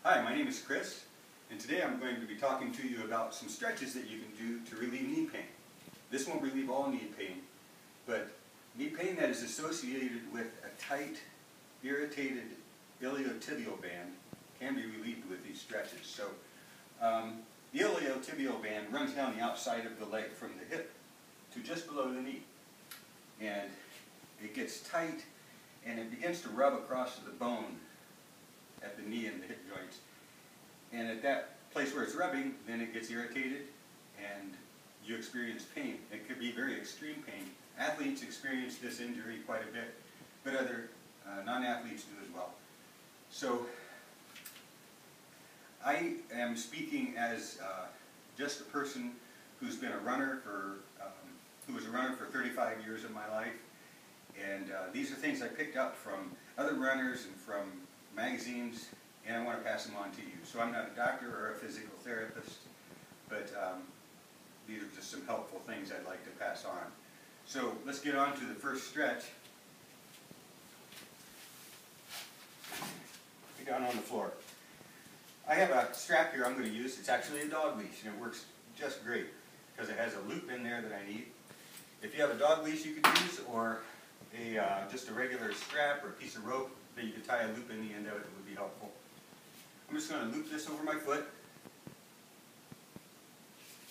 Hi, my name is Chris, and today I'm going to be talking to you about some stretches that you can do to relieve knee pain. This won't relieve all knee pain, but knee pain that is associated with a tight, irritated iliotibial band can be relieved with these stretches. So, the iliotibial band runs down the outside of the leg from the hip to just below the knee. And it gets tight and it begins to rub across the bone at the knee and the hip joints. And at that place where it's rubbing, then it gets irritated and you experience pain. It could be very extreme pain. Athletes experience this injury quite a bit, but other non-athletes do as well. So I am speaking as just a person who's been a runner for, who was a runner for 35 years of my life. And these are things I picked up from other runners and from magazines, and I want to pass them on to you. So I'm not a doctor or a physical therapist, but these are just some helpful things I'd like to pass on. So let's get on to the first stretch. Get down on the floor. I have a strap here I'm going to use. It's actually a dog leash, and it works just great because it has a loop in there that I need. If you have a dog leash you could use, or just a regular strap or a piece of rope that you could tie a loop in the end of it, would be helpful. I'm just going to loop this over my foot,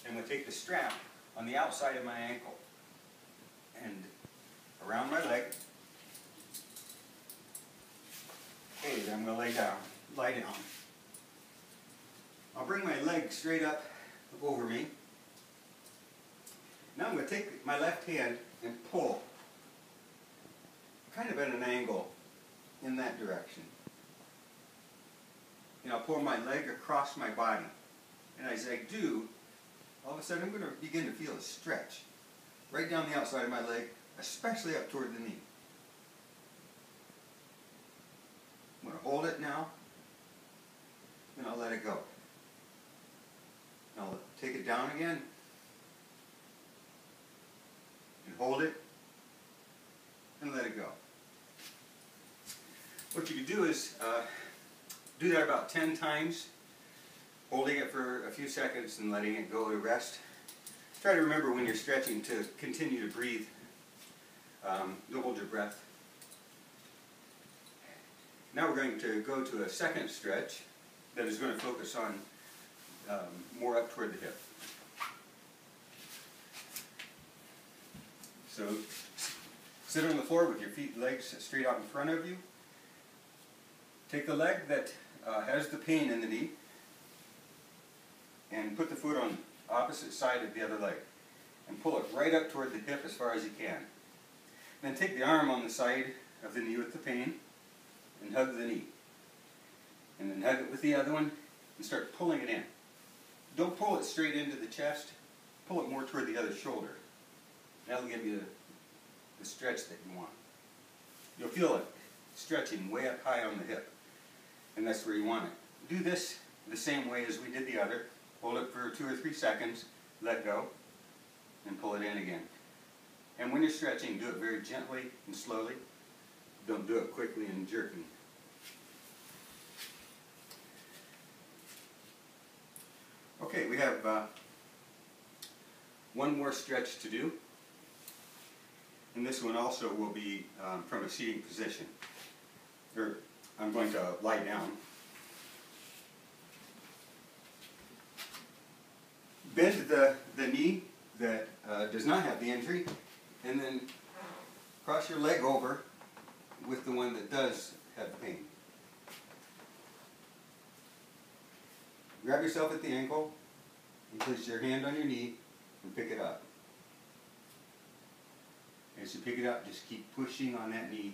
and I'm going to take the strap on the outside of my ankle and around my leg. Okay, then I'm going to lie down. I'll bring my leg straight up over me. Now I'm going to take my left hand and pull kind of at an angle in that direction. And I'll pull my leg across my body. And as I do, all of a sudden I'm going to begin to feel a stretch right down the outside of my leg, especially up toward the knee. I'm going to hold it now, and I'll let it go. I'll take it down again, and hold it, and let it go. What you can do is do that about 10 times, holding it for a few seconds and letting it go to rest. Try to remember when you're stretching to continue to breathe. Don't hold your breath. Now we're going to go to a second stretch that is going to focus on more up toward the hip. So sit on the floor with your legs straight out in front of you. Take the leg that has the pain in the knee and put the foot on the opposite side of the other leg and pull it right up toward the hip as far as you can. Then take the arm on the side of the knee with the pain and hug the knee. And then hug it with the other one and start pulling it in. Don't pull it straight into the chest, pull it more toward the other shoulder. That'll give you the stretch that you want. You'll feel it stretching way up high on the hip, and that's where you want it. Do this the same way as we did the other. Hold it for 2 or 3 seconds, let go, and pull it in again. And when you're stretching, do it very gently and slowly. Don't do it quickly and jerking. Okay, we have one more stretch to do. And this one also will be from a seating position. I'm going to lie down. Bend the knee that does not have the injury, and then cross your leg over with the one that does have pain. Grab yourself at the ankle and place your hand on your knee and pick it up. As you pick it up, just keep pushing on that knee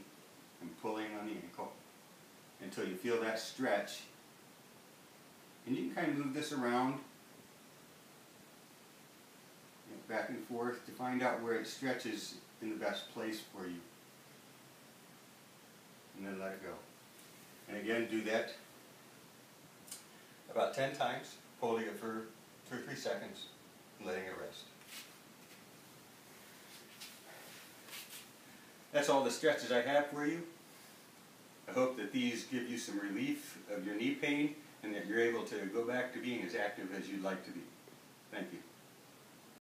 and pulling on the ankle until you feel that stretch. And you can kind of move this around, back and forth, to find out where it stretches in the best place for you. And then let it go. And again, do that about 10 times, holding it for 2 or 3 seconds and letting it rest. That's all the stretches I have for you. I hope that these give you some relief of your knee pain and that you're able to go back to being as active as you'd like to be. Thank you.